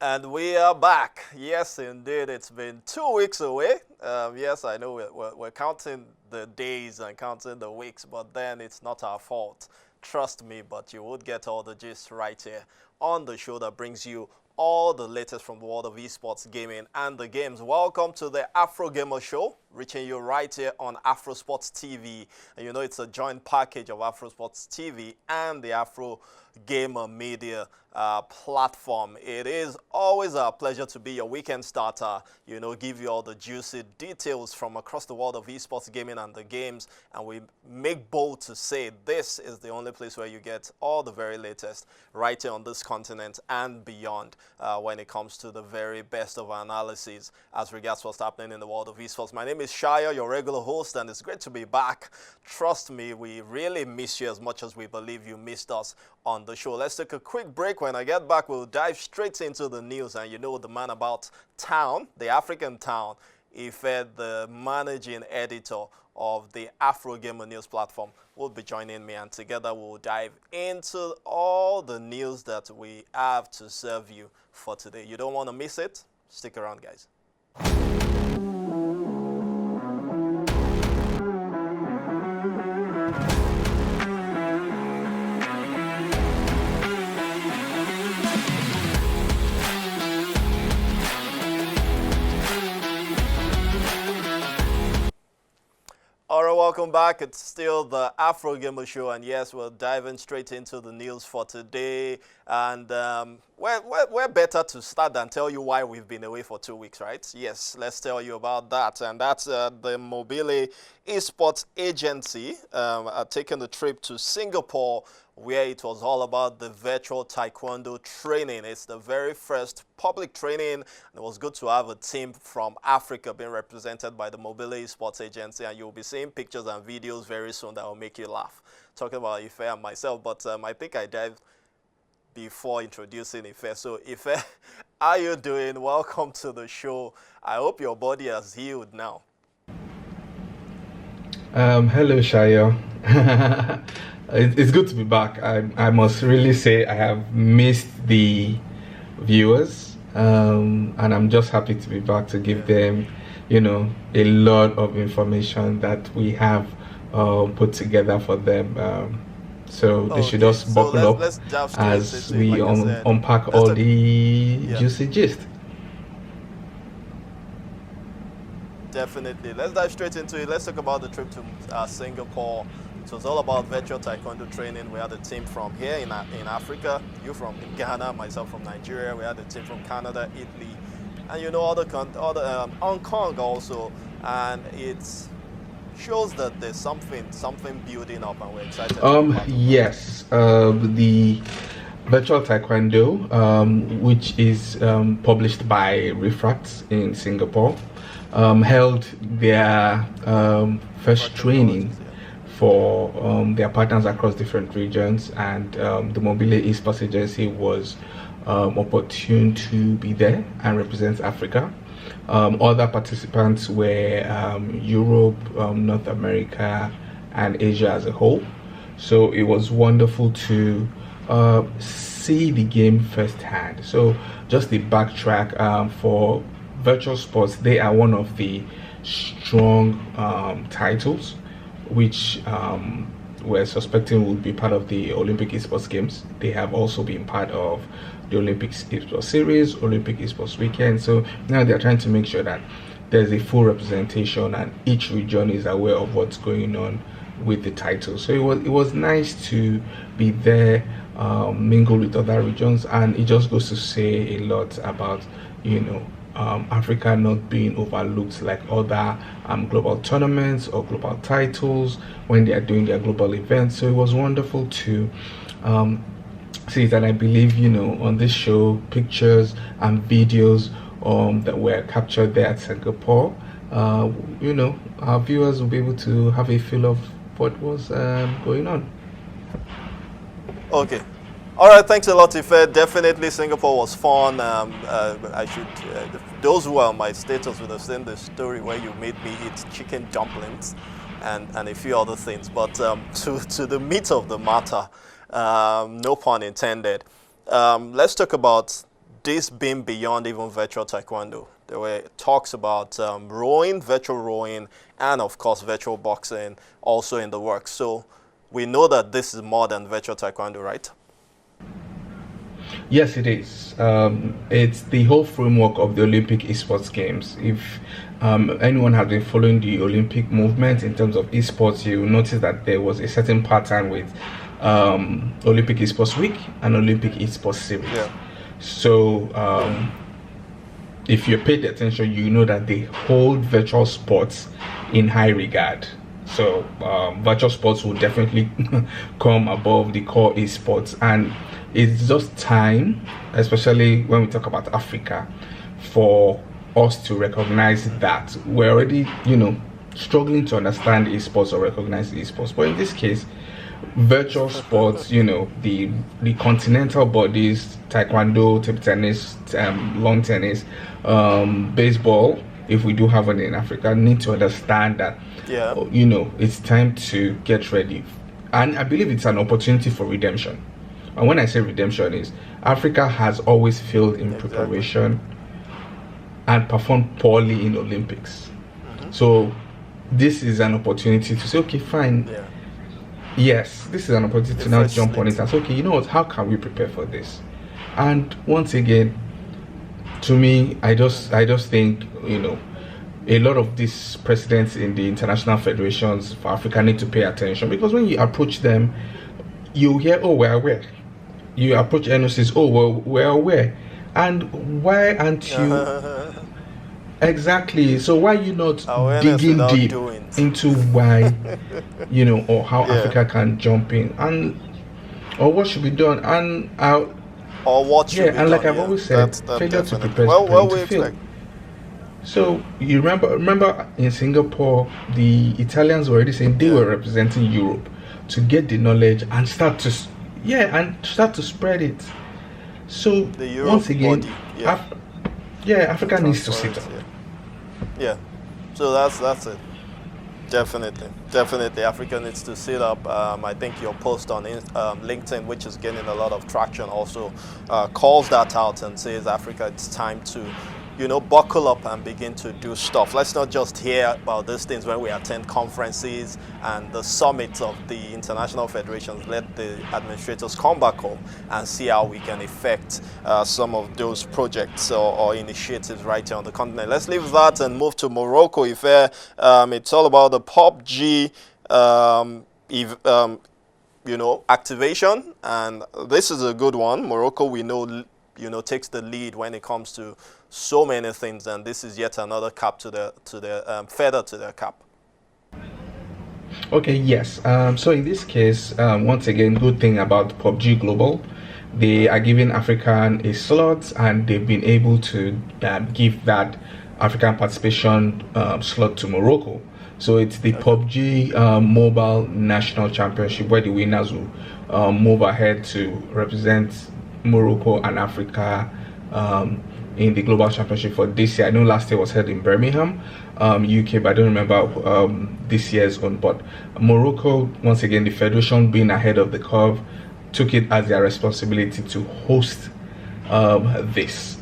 And we are back. Yes, indeed. It's been 2 weeks away. Yes, I know we're counting the days and counting the weeks, but then it's not our fault. Trust me, but you would get all the gist right here on the show that brings you all the latest from the world of esports gaming and the games. Welcome to the Afrogamer Show, reaching you right here on Afrosports TV. And you know it's a joint package of Afrosports TV and the Afrogamer Media platform. It is always a pleasure to be your weekend starter, you know, give you all the juicy details from across the world of esports gaming and the games. And we make bold to say this is the only place where you get all the very latest right here on this continent and beyond when it comes to the very best of our analyses as regards what's happening in the world of esports. My name is Shaya, your regular host, and it's great to be back. Trust me, we really miss you as much as we believe you missed us on the show. Let's take a quick break. When I get back, we'll dive straight into the news. And you know the man about town, the African town, Ife, the managing editor of the Afrogamer News platform, will be joining me. And together we'll dive into all the news that we have to serve you for today. You don't want to miss it. Stick around, guys. All right, welcome back. It's still the Afrogamer Show, and yes, we're diving straight into the news for today. And we're better to start than tell you why we've been away for 2 weeks, right? Yes, let's tell you about that. And that's the Mobiele Esports Agency taking a trip to Singapore, where it was all about the virtual Taekwondo training. It's the very first public training, and it was good to have a team from Africa being represented by the Mobiele Esports Agency, and you'll be seeing pictures and videos very soon that will make you laugh. Talking about Ife and myself, but I think I dived before introducing Ife. So Ife, how are you doing? Welcome to the show. I hope your body has healed now. Hello, Shaya. It's good to be back. I must really say I have missed the viewers, and I'm just happy to be back to give them, you know, a lot of information that we have put together for them. So they should just buckle up as we unpack all the juicy gist. Definitely. Let's dive straight into it. Let's talk about the trip to Singapore. It was all about virtual Taekwondo training. We had a team from here in Africa, you from Ghana, myself from Nigeria. We had a team from Canada, Italy, and you know Hong Kong also. And it shows that there's something building up, and we're excited. Yes, the virtual Taekwondo, which is published by Refract in Singapore, held their first training for their partners across different regions, and the Mobiele Esports Agency was opportune to be there and represent Africa. Other participants were Europe, North America, and Asia as a whole. So it was wonderful to see the game firsthand. So just the backtrack for virtual sports, they are one of the strong titles which we're suspecting would be part of the Olympic Esports Games. They have also been part of the Olympic Esports Series, Olympic Esports Weekend. So now they're trying to make sure that there's a full representation and each region is aware of what's going on with the title. So it was nice to be there, mingle with other regions, and it just goes to say a lot about, you know, Africa not being overlooked like other global tournaments or global titles when they are doing their global events. So it was wonderful to see that. I believe, you know, on this show, pictures and videos that were captured there at Singapore, you know, our viewers will be able to have a feel of what was going on. Okay. All right, thanks a lot, Ife. Definitely, Singapore was fun. Those who are on my status would have seen the story where you made me eat chicken dumplings and a few other things. But to the meat of the matter, no pun intended. Let's talk about this being beyond even virtual taekwondo. There were talks about rowing, virtual rowing, and of course virtual boxing also in the works. So we know that this is more than virtual taekwondo, right? Yes, it is. It's the whole framework of the Olympic Esports Games. If anyone has been following the Olympic movement in terms of esports, you will notice that there was a certain pattern with Olympic Esports Week and Olympic Esports Series. Yeah. So if you paid attention, you know that they hold virtual sports in high regard. So virtual sports will definitely come above the core esports, and it's just time, especially when we talk about Africa, for us to recognize that we're already, struggling to understand esports or recognize esports. But in this case, virtual sports, the continental bodies, taekwondo, table tennis, lawn tennis, baseball, if we do have one in Africa, need to understand that, it's time to get ready. And I believe it's an opportunity for redemption. And when I say redemption is, Africa has always failed in preparation and performed poorly in Olympics. So this is an opportunity to say, okay, fine. Yeah. Yes, this is an opportunity to now jump on it and say, okay, you know what, how can we prepare for this? And once again, to me, I just think, a lot of these presidents in the international federations for Africa need to pay attention, because when you approach them, you hear, oh, we're aware. You approach NOCs, oh, well, we're aware. And why aren't you... Exactly. So why are you not digging deep into why, or how Africa can jump in, or what should be done, or what should be done. Like I've always said, failure to prepare to fail. So you remember in Singapore, the Italians were already saying they were representing Europe to get the knowledge and start to spread it. So once again, Africa needs to sit up. Yeah, so that's it. Definitely, Africa needs to sit up. I think your post on LinkedIn, which is getting a lot of traction, also calls that out and says, Africa, it's time to, buckle up and begin to do stuff. Let's not just hear about these things when we attend conferences and the summits of the international federations. Let the administrators come back home and see how we can effect some of those projects or initiatives right here on the continent. Let's leave that and move to Morocco. It's all about the Pubg activation, and this is a good one. Morocco, we know, takes the lead when it comes to so many things, and this is yet another cap to the feather to their cap. Okay, yes. So in this case, once again, good thing about Pubg Global, they are giving African a slot, and they've been able to give that African participation slot to Morocco. So it's the Pubg Mobile National Championship, where the winners will move ahead to represent Morocco and Africa in the Global Championship for this year. I know last year was held in Birmingham, UK, but I don't remember this year's one. But Morocco, once again, the federation being ahead of the curve, took it as their responsibility to host this.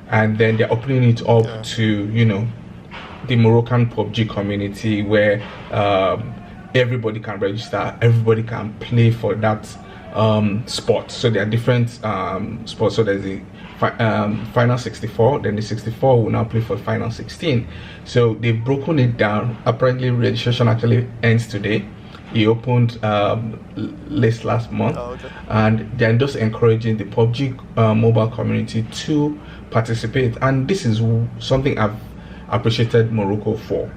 And then they're opening it up to, the Moroccan Pubg community, where everybody can register, everybody can play for that sport. So there are different sports. So there's the final 64, then the 64 will now play for final 16. So they've broken it down. Apparently registration actually ends today. He opened last month. And they're just encouraging the Pubg mobile community to participate, and this is something I've appreciated Morocco for.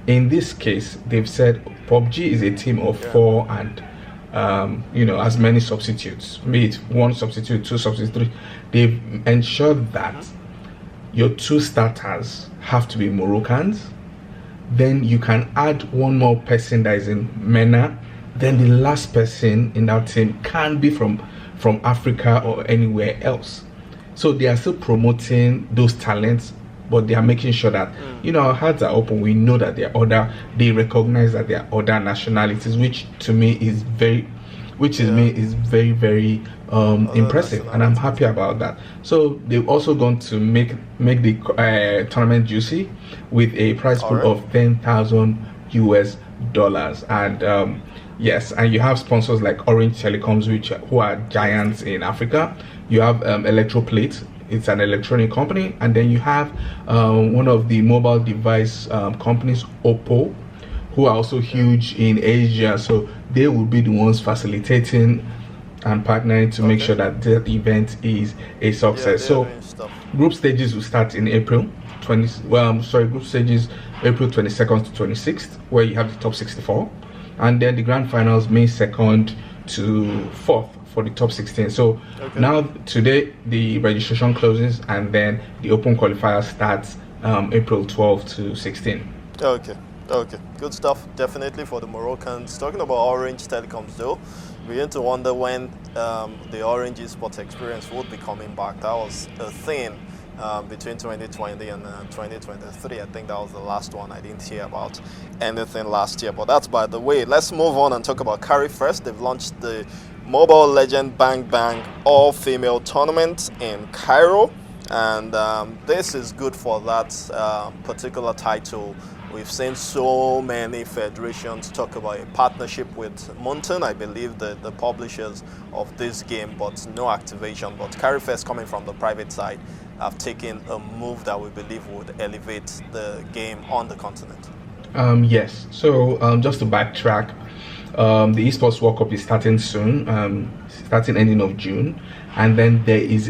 In this case, they've said Pubg is a team of 4 and as many substitutes, be it 1 substitute, 2 substitutes, 3. They've ensured that your 2 starters have to be Moroccans. Then you can add 1 more person that is in MENA. Then the last person in that team can be from Africa or anywhere else. So they are still promoting those talents, but they are making sure that our hearts are open. We know that they recognize that there are other nationalities, which to me is very very impressive, and I'm happy about that. So they've also going to make the tournament juicy with a prize pool of $10,000 and yes, and you have sponsors like Orange Telecoms, who are giants in Africa. You have Electroplate, it's an electronic company, and then you have one of the mobile device companies, Oppo, who are also huge in Asia. So they will be the ones facilitating and partnering to make sure that the event is a success. So group stages will start in April 20. Group stages April 22nd to 26th, where you have the top 64, and then the grand finals May 2nd to 4th for the top 16. So now today the registration closes, and then the open qualifier starts April 12 to 16. Okay, good stuff. Definitely for the Moroccans. Talking about Orange Telecoms though, we begin to wonder when the Orange Esports experience would be coming back. That was a thing between 2020 and 2023. I think that was the last one. I didn't hear about anything last year, but that's by the way. Let's move on and talk about Cari first. They've launched the Mobile Legend Bang Bang all-female tournament in Cairo, and this is good for that particular title. We've seen so many federations talk about a partnership with Mountain, I believe the publishers of this game, but no activation. But Cari First, coming from the private side, have taken a move that we believe would elevate the game on the continent. Yes, so just to backtrack, the Esports World Cup is starting soon, starting ending of June, and then there's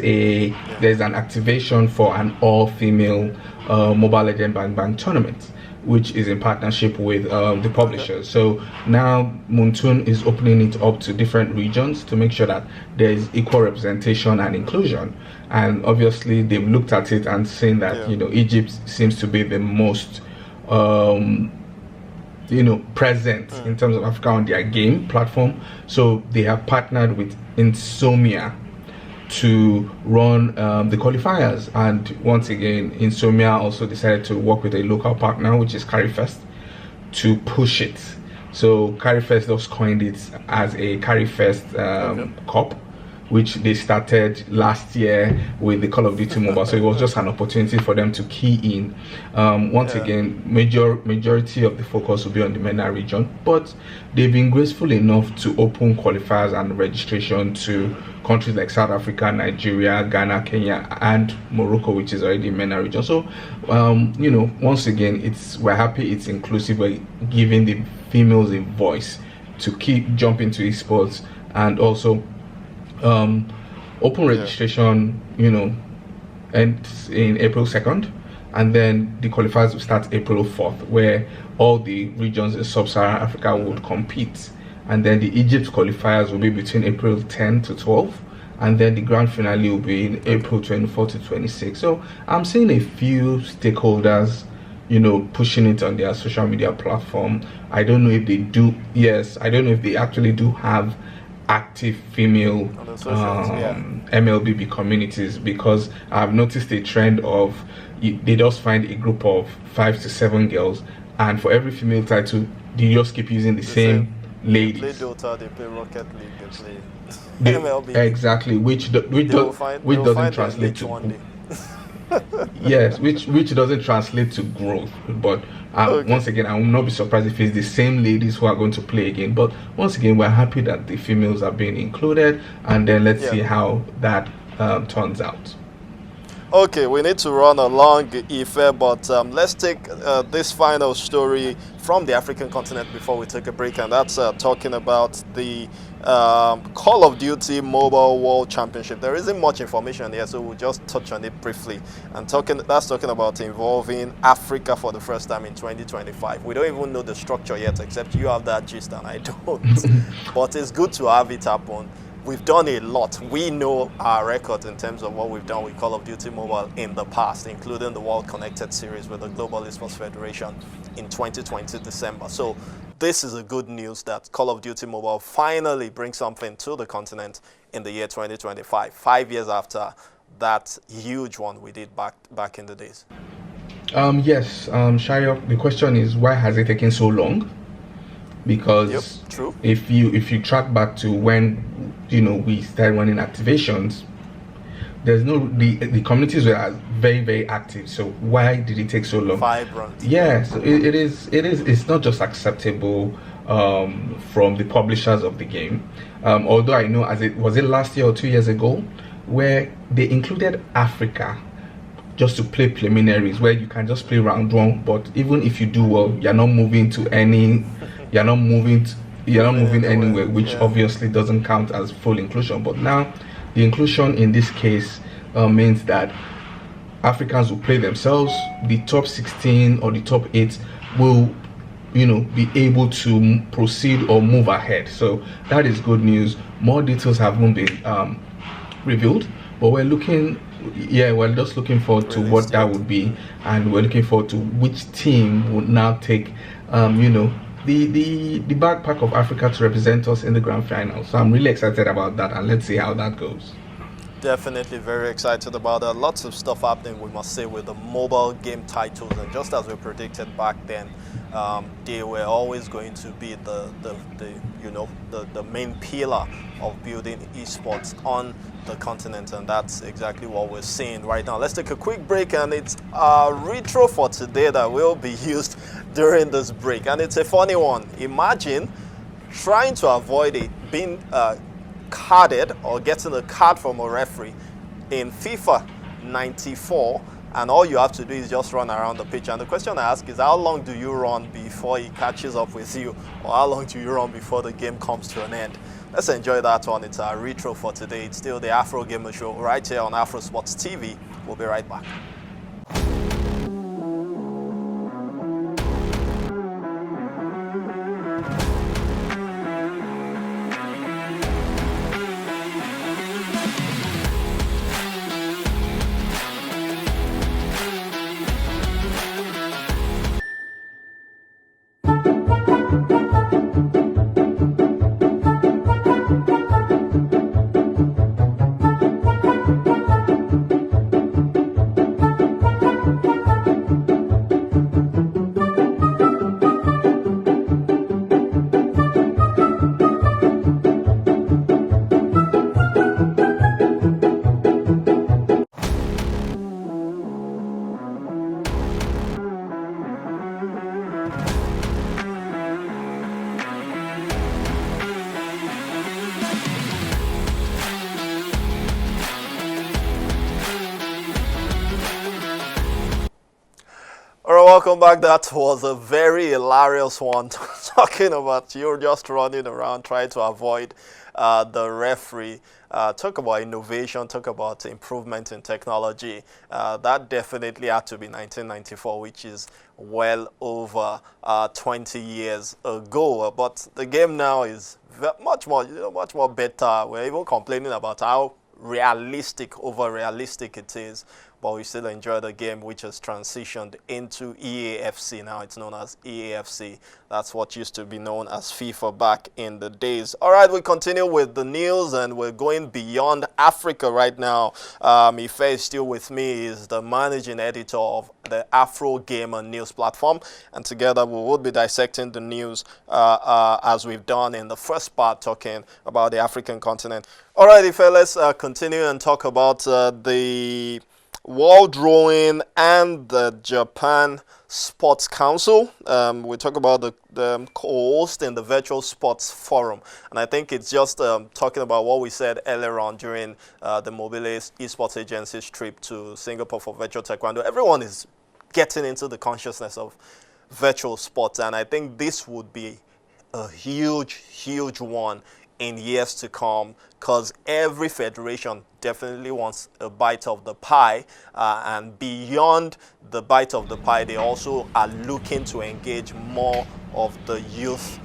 an activation for an all-female Mobile Legend Bang Bang tournament, which is in partnership with the publishers. So now Montun is opening it up to different regions to make sure that there is equal representation and inclusion. And obviously they've looked at it and saying that Egypt seems to be the most present in terms of Africa on their game platform. So they have partnered with Insomnia to run the qualifiers, and once again Insomnia also decided to work with a local partner, which is Cari First, to push it. So Cari First just coined it as a Cari First Cup, which they started last year with the Call of Duty Mobile. So it was just an opportunity for them to key in. Once again, majority of the focus will be on the MENA region, but they've been graceful enough to open qualifiers and registration to countries like South Africa, Nigeria, Ghana, Kenya, and Morocco, which is already in MENA region. So, once again, we're happy it's inclusive, by giving the females a voice to keep jumping to esports, and also open registration, ends in April 2nd, and then the qualifiers will start April 4th, where all the regions in Sub-Saharan Africa would compete. And then the Egypt qualifiers will be between April 10 to 12, and then the grand finale will be in April 24 to 26. So I'm seeing a few stakeholders, pushing it on their social media platform. I don't know if they do. Yes, I don't know if they actually do have active female MLBB communities, because I've noticed a trend of they just find a group of 5 to 7 girls, and for every female title they just keep using the same ladies. They play Dota, they play Rocket League, they play MLBB. Exactly, which doesn't translate to yes, which doesn't translate to growth. But once again, I will not be surprised if it's the same ladies who are going to play again. But once again, we're happy that the females are being included, and then let's see how that turns out. Okay, we need to run along, Ife, but let's take this final story from the African continent before we take a break, and that's talking about the Call of Duty Mobile World Championship. There isn't much information here, so we'll just touch on it briefly. And that's talking about involving Africa for the first time in 2025. We don't even know the structure yet, except you have that gist and I don't. But it's good to have it happen. We've done a lot. We know our record in terms of what we've done with Call of Duty Mobile in the past, including the World Connected series with the Global Esports Federation in 2020 December. So this is a good news that Call of Duty Mobile finally brings something to the continent in the year 2025, 5 years after that huge one we did back in the days. Yes, Shayo, the question is, why has it taken so long? because true. if you track back to when we started running activations, there's no the communities were very, very active. So why did it take so long? Vibrant. Yes, it's not just acceptable from the publishers of the game. Although I know, was it last year or 2 years ago, where they included Africa just to play preliminaries, where you can just play round one, but even if you do well, you're not moving anywhere, which obviously doesn't count as full inclusion. But now the inclusion in this case means that Africans will play themselves. The top 16 or the top 8 will be able to proceed or move ahead. So that is good news. More details haven't been revealed, but we're just looking forward to what that would be, and we're looking forward to which team would now take the backpack of Africa to represent us in the grand final. So I'm really excited about that, and let's see how that goes. Definitely very excited about that. Lots of stuff happening, we must say, with the mobile game titles, and just as we predicted back then, they were always going to be the main pillar of building esports on the continent, and that's exactly what we're seeing right now. Let's take a quick break, and it's a retro for today that will be used during this break, and it's a funny one. Imagine trying to avoid it being carded or getting a card from a referee in FIFA 94, and all you have to do is just run around the pitch. And the question I ask is, how long do you run before he catches up with you, or how long do you run before the game comes to an end? Let's enjoy that one. It's our retro for today. It's still the Afrogamer Show right here on Afro Sports TV. We'll be right back. Welcome back. That was a very hilarious one, talking about you just running around trying to avoid the referee. Talk about innovation, talk about improvement in technology. That definitely had to be 1994, which is well over 20 years ago. But the game now is much more better. We're even complaining about how over realistic it is, but we still enjoy the game, which has transitioned into EAFC. Now it's known as EAFC. That's what used to be known as FIFA back in the days. All right, we continue with the news, and we're going beyond Africa right now. Ife is still with me. He's the managing editor of the Afrogamer news platform, and together we will be dissecting the news as we've done in the first part, talking about the African continent. All right, Ife, let's continue and talk about the World Rowing and the Japan Sports Council. We talk about the co-host in the Virtual Sports Forum, and I think it's just talking about what we said earlier on during the Mobiele Esports Agency's trip to Singapore for virtual Taekwondo. Everyone is getting into the consciousness of virtual sports, and I think this would be a huge one in years to come, because every federation definitely wants a bite of the pie, and beyond the bite of the pie, they also are looking to engage more of the youth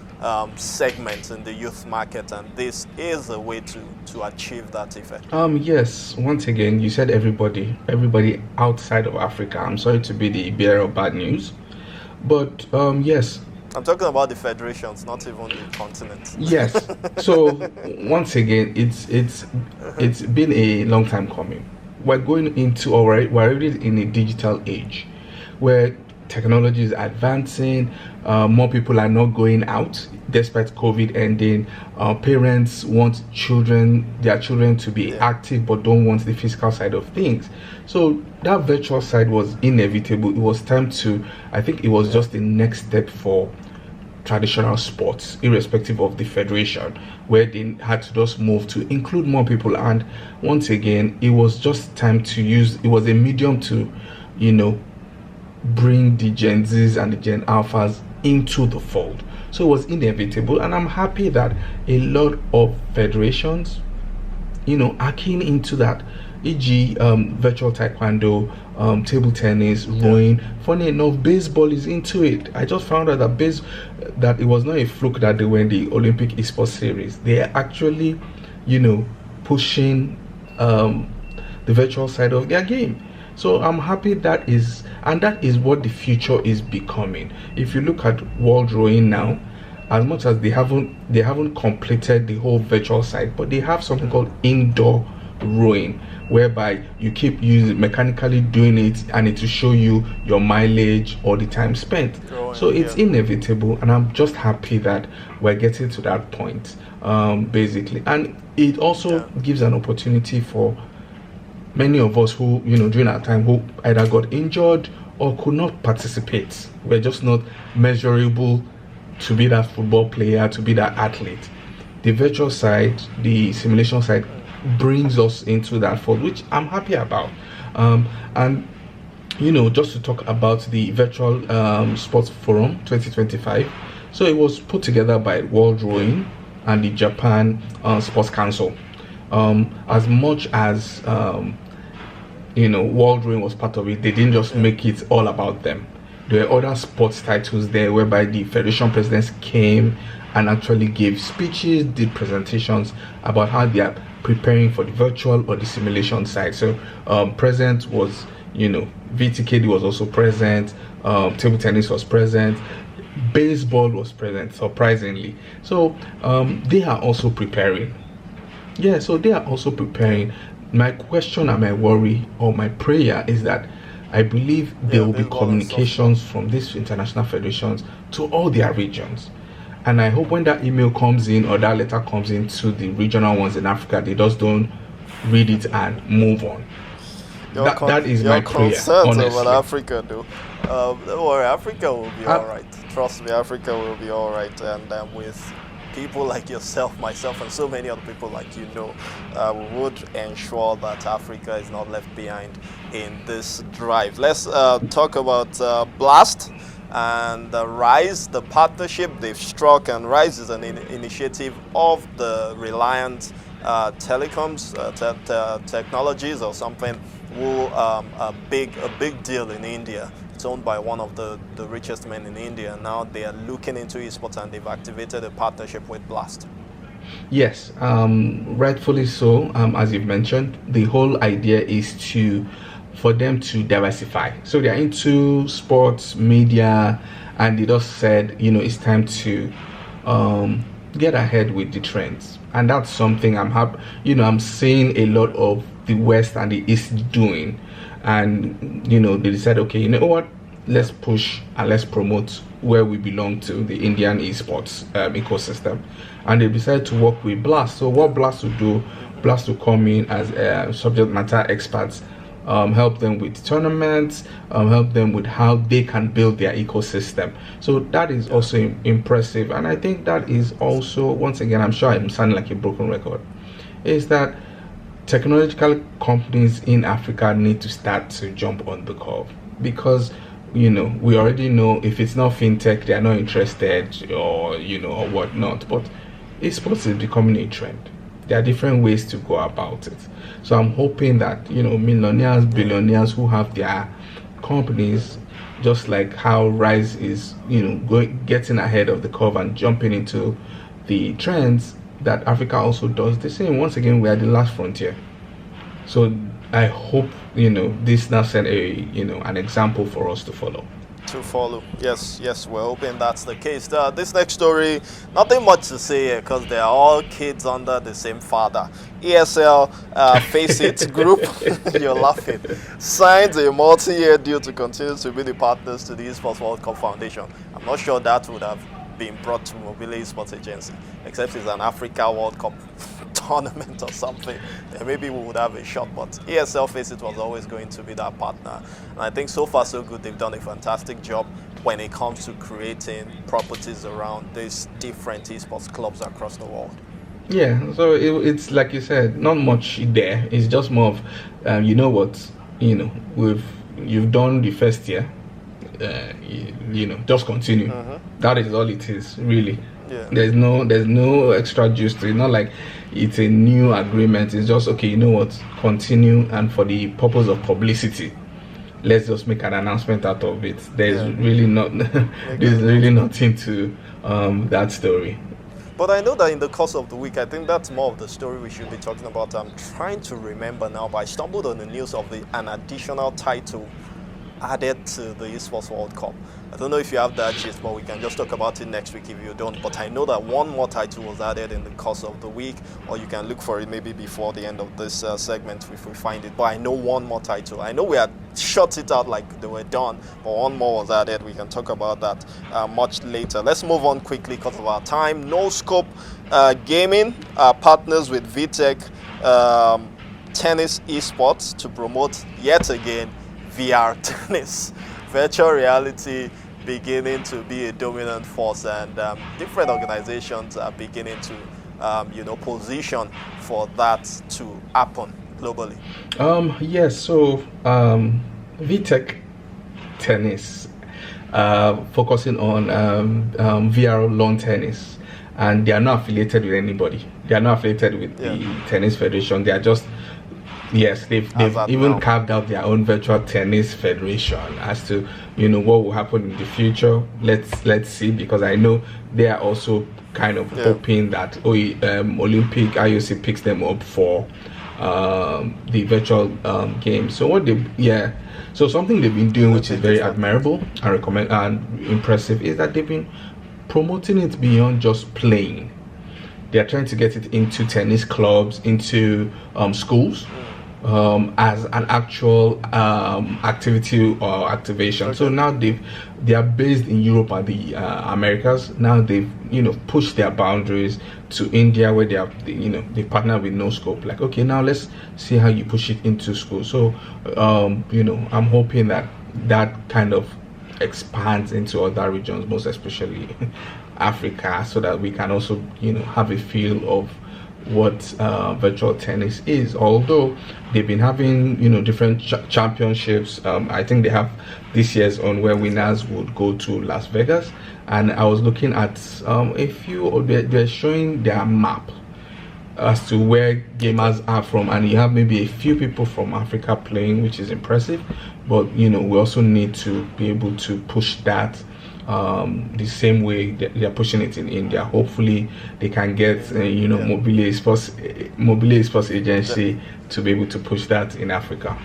segment in the youth market, and this is a way to achieve that effect. Yes, once again, you said everybody outside of Africa. I'm sorry to be the bearer of bad news, but yes, I'm talking about the federations, not even the continent. Yes. So once again, it's been a long time coming. We're already in a digital age where technology is advancing. More people are not going out despite COVID ending. Parents want their children to be active, but don't want the physical side of things. So that virtual side was inevitable. It was time to, I think it was just the next step for traditional sports, irrespective of the federation, where they had to just move to include more people. And once again, it was just time to use, it was a medium to, bring the Gen Zs and the Gen Alphas into the fold. So it was inevitable, and I'm happy that a lot of federations, are keen into that, e.g. Virtual Taekwondo, table tennis, rowing. Funny enough, baseball is into it. I just found out that it was not a fluke that they were in the Olympic Esports series. They are actually, pushing the virtual side of their game. So I'm happy that is what the future is becoming. If you look at World Rowing now, as much as they haven't completed the whole virtual side, but they have something called indoor rowing, whereby you keep mechanically doing it, and it will show you your mileage or the time spent. So it's inevitable, and I'm just happy that we're getting to that point, basically. And it also gives an opportunity for many of us who, during our time, who either got injured or could not participate. We're just not measurable to be that football player, to be that athlete. The virtual side, the simulation side, brings us into that fold, which I'm happy about. And just to talk about the virtual sports forum 2025, so it was put together by World Rowing and the Japan Sports Council. As much as World Rowing was part of it, they didn't just make it all about them. There were other sports titles there, whereby the federation presidents came and actually gave speeches, did presentations about how they are preparing for the virtual or the simulation side. So present was, VTKD was also present, table tennis was present, baseball was present, surprisingly. So they are also preparing. So they are also preparing. My question and my worry, or my prayer, is that I believe there will be communications from these international federations to all their regions. And I hope when that email comes in, or that letter comes in to the regional ones in Africa, they just don't read it and move on. That is my prayer, honestly. About Africa, though. Don't worry, Africa will be all right. Trust me, Africa will be all right. And with people like yourself, myself, and so many other people like we would ensure that Africa is not left behind in this drive. Let's talk about Blast and Rise, the partnership they've struck. And Rise is an initiative of the Reliant Telecoms Technologies or something, who a big deal in India. It's owned by one of the richest men in India. Now they are looking into esports, and they've activated a partnership with Blast. Yes, rightfully so. As you've mentioned, the whole idea is for them to diversify. So they're into sports, media, and they just said, it's time to get ahead with the trends. And that's something I'm happy. I'm seeing a lot of the West and the East doing. And they decided, okay, you know what, let's push and let's promote where we belong to, the Indian esports ecosystem. And they decided to work with Blast. So what Blast will do, Blast will come in as subject matter experts, help them with tournaments, help them with how they can build their ecosystem. So that is also impressive. And I think that is also, once again, I'm sure I'm sounding like a broken record, is that technological companies in Africa need to start to jump on the curve, because we already know if it's not fintech, they are not interested, or or whatnot. But esports is becoming a trend. There are different ways to go about it. So I'm hoping that millionaires, billionaires who have their companies, just like how Rise is getting ahead of the curve and jumping into the trends, that Africa also does the same. Once again, we are the last frontier. So I hope this now set an example for us to follow. to follow. Yes, we're hoping that's the case. This next story, nothing much to say here because they are all kids under the same father. ESL FaceIT Group, you're laughing, signs a multi-year deal to continue to be the partners to the Esports World Cup Foundation. I'm not sure that would have been brought to Mobiele Esports Agency, except it's an Africa World Cup tournament or something. Then maybe we would have a shot, but ESL FaceIT was always going to be that partner. And I think so far so good. They've done a fantastic job when it comes to creating properties around these different esports clubs across the world. Yeah, so it's like you said, not much there. It's just more of, you know what, you've done the first year, just continue. That is all it is, really. Yeah. There's no extra juice to it. Not like it's a new agreement. It's just, okay, you know what, continue, and for the purpose of publicity, let's just make an announcement out of it. There's really not there's really nothing to that story. But I know that in the course of the week, I think that's more of the story we should be talking about. I'm trying to remember now, but I stumbled on the news of an additional title added to the Esports World Cup. I don't know if you have that gist, but we can just talk about it next week if you don't. But I know that one more title was added in the course of the week, or you can look for it maybe before the end of this segment if we find it. But I know one more title. I know we had shut it out like they were done, but one more was added. We can talk about that much later. Let's move on quickly because of our time. NoScope Gaming partners with VTEC Tennis Esports to promote yet again VR tennis. Virtual reality beginning to be a dominant force, and different organizations are beginning to position for that to happen globally. Yes, so VTEC Tennis focusing on VR lawn tennis, and they are not affiliated with anybody. They are not affiliated with the Tennis Federation. They are just they've even carved out their own virtual tennis federation. As to what will happen in the future, let's see, because I know they are also kind of hoping that Olympic IOC picks them up for the virtual games. So so something they've been doing, which is very admirable and impressive, is that they've been promoting it beyond just playing. They're trying to get it into tennis clubs, into schools, as an actual activity or activation. Okay. So now they are based in Europe and the Americas. Now they've pushed their boundaries to India, where they partner with NoScope. Like, okay, now let's see how you push it into school. So I'm hoping that kind of expands into other regions, most especially Africa, so that we can also have a feel of what virtual tennis is. Although they've been having different championships. I think they have this year's on, where winners would go to Las Vegas, and I was looking at they're showing their map as to where gamers are from, and you have maybe a few people from Africa playing, which is impressive. But we also need to be able to push that the same way they're pushing it in India. Hopefully they can get Mobiele Esports Agency to be able to push that in Africa.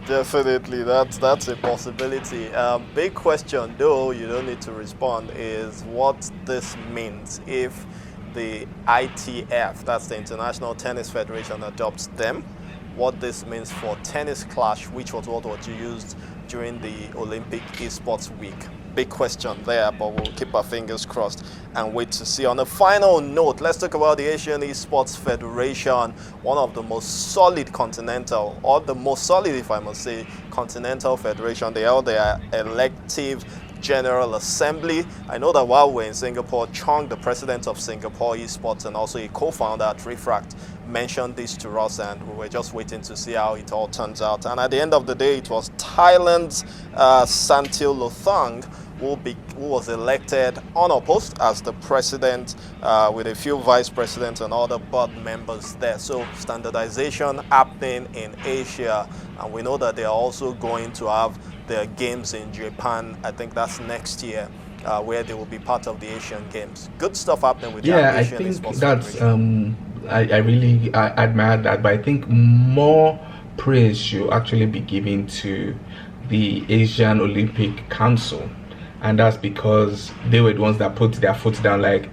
Definitely, that's a possibility. Big question, though you don't need to respond, is what this means if the ITF, that's the International Tennis Federation, adopts them. What this means for Tennis Clash, which was what was used during the Olympic Esports Week. Big question there, but we'll keep our fingers crossed and wait to see. On a final note, let's talk about the Asian Esports Federation, one of the most solid continental, or the most solid, if I must say, continental federation. They held their elective General Assembly. I know that while we're in Singapore, Chong, the president of Singapore Esports and also a co-founder at Refract, mentioned this to us, and we were just waiting to see how it all turns out. And at the end of the day, it was Thailand's Santil Lothang who was elected unopposed as the president, with a few vice presidents and other board members there. So standardization happening in Asia, and we know that they are also going to have their games in Japan. I think that's next year, where they will be part of the Asian Games. Good stuff happening with the Asian I think Esports that's Federation. I really admire that, but I think more praise should actually be given to the Asian Olympic Council, and that's because they were the ones that put their foot down, like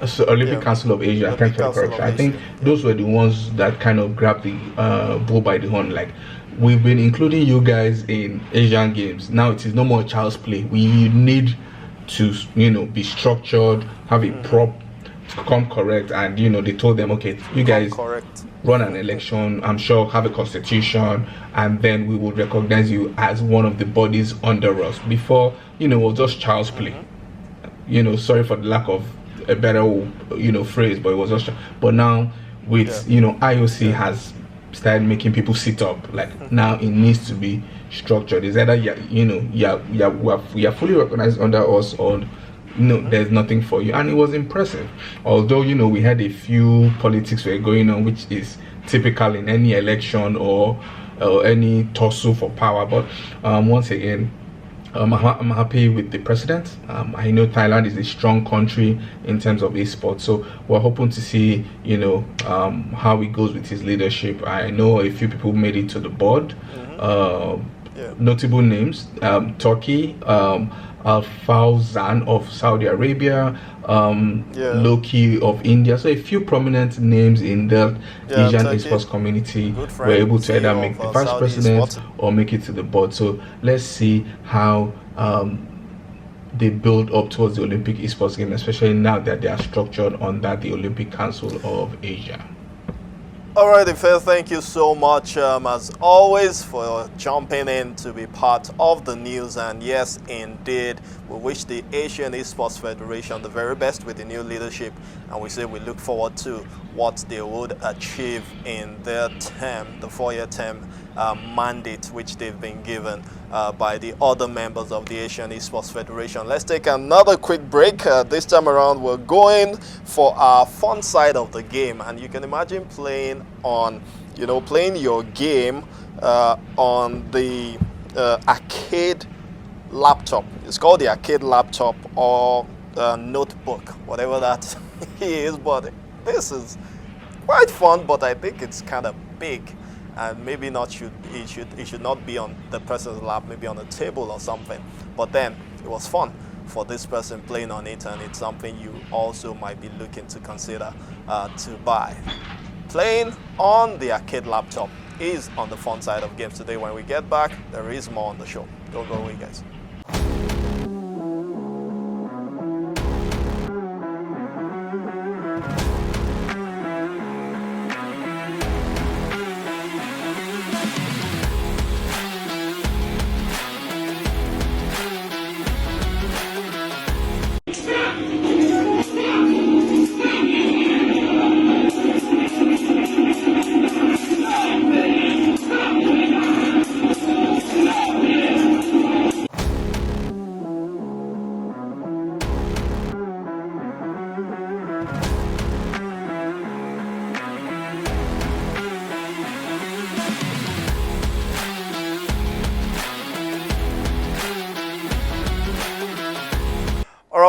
so Olympic Council of Asia. Thanks for the correction. I think those were the ones that kind of grabbed the bull by the horn. Like, we've been including you guys in Asian Games. Now it is no more child's play. We need to, be structured, have a prop to come correct, and they told them, okay, you guys run an election, I'm sure, have a constitution, and then we will recognize you as one of the bodies under us. Before, it was just child's play. Sorry for the lack of a better phrase, but it was just. But now with IOC has started making people sit up. Like, now it needs to be structured. It's either we are fully recognized under us, or there's nothing for you. And it was impressive. Although we had a few politics were going on, which is typical in any election or any tussle for power. But once again, I'm happy with the president. I know Thailand is a strong country in terms of esports, so we're hoping to see how he goes with his leadership. I know a few people made it to the board. Notable names: Turkey, Al Fawzan of Saudi Arabia, Loki of India. So a few prominent names in the Asian esports community were able to either make the vice president or make it to the board. So let's see how they build up towards the Olympic esports game, especially now that they are structured under the Olympic Council of Asia. Alrighty, Phil, thank you so much as always for jumping in to be part of the news. And yes, indeed, we wish the Asian Esports Federation the very best with the new leadership, and we say we look forward to what they would achieve in their term, the 4-year term mandate which they've been given by the other members of the Asian Esports Federation. Let's take another quick break. This time around, we're going for our fun side of the game, and you can imagine playing on, playing your game on the arcade laptop. It's called the arcade laptop or notebook, whatever that is. But this is quite fun, but I think it's kind of big. And maybe not it should not be on the person's lap, maybe on a table or something. But then it was fun for this person playing on it, and it's something you also might be looking to consider to buy. Playing on the arcade laptop is on the fun side of games today. When we get back, there is more on the show. Don't go away, guys.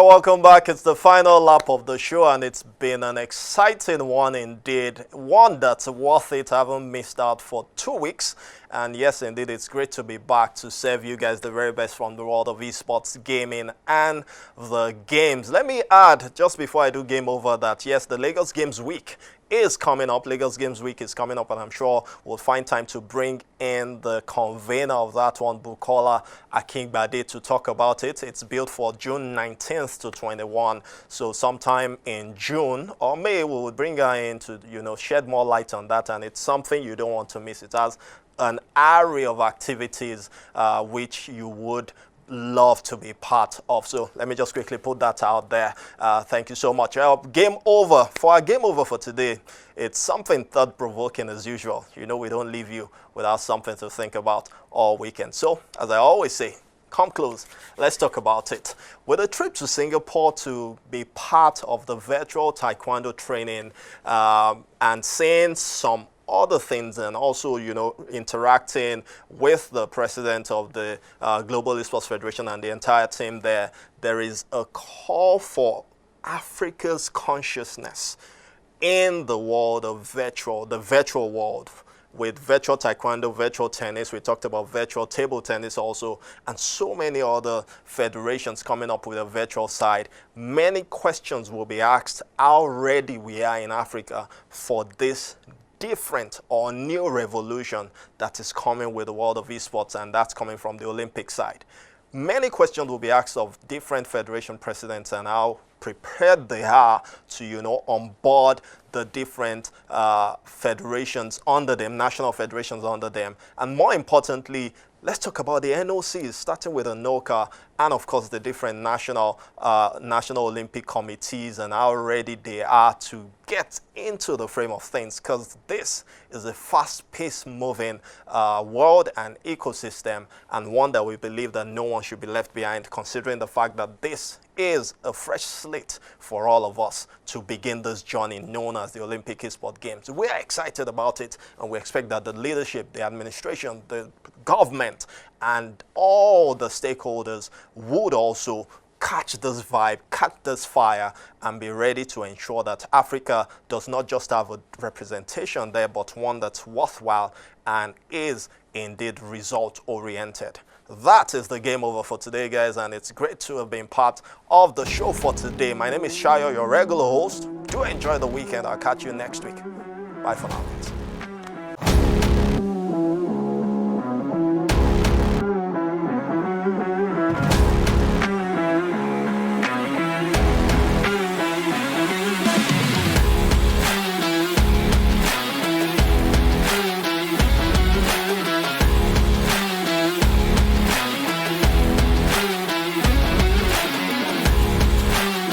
Welcome back. It's the final lap of the show, and it's been an exciting one indeed. One that's worth it. I haven't missed out for 2 weeks. And yes, indeed, it's great to be back to serve you guys the very best from the world of esports gaming and the games. Let me add, just before I do game over, that yes, the Lagos Games Week is coming up. Lagos Games Week is coming up, and I'm sure we'll find time to bring in the convener of that one, Bukola Akingbade, to talk about it. It's built for June 19th to 21. So sometime in June or May, we will bring her in to, shed more light on that. And it's something you don't want to miss. It has an array of activities which you would love to be part of. So let me just quickly put that out there. Thank you so much. Game over. For our game over for today, it's something thought-provoking as usual. We don't leave you without something to think about all weekend. So as I always say, come close. Let's talk about it. With a trip to Singapore to be part of the virtual Taekwondo training and seeing some other things, and also, interacting with the president of the Global Esports Federation and the entire team there is a call for Africa's consciousness in the world of the virtual world. with virtual taekwondo, virtual tennis. We talked about virtual table tennis also, and so many other federations coming up with a virtual side. Many questions will be asked how ready we are in Africa for this different or new revolution that is coming with the world of esports, and that's coming from the Olympic side. Many questions will be asked of different federation presidents and how prepared they are to, onboard the different federations under them, national federations under them. And more importantly, let's talk about the NOCs, starting with the NOCA and, of course, the different national Olympic committees and how ready they are to get into the frame of things, because this is a fast-paced moving world and ecosystem, and one that we believe that no one should be left behind, considering the fact that this is a fresh slate for all of us to begin this journey known as the Olympic Esports Games. We are excited about it, and we expect that the leadership, the administration, the government, and all the stakeholders would also catch this vibe, catch this fire, and be ready to ensure that Africa does not just have a representation there, but one that's worthwhile and is indeed result-oriented. That is the game over for today, guys, and it's great to have been part of the show for today. My name is Shayo, your regular host. Do enjoy the weekend. I'll catch you next week. Bye for now.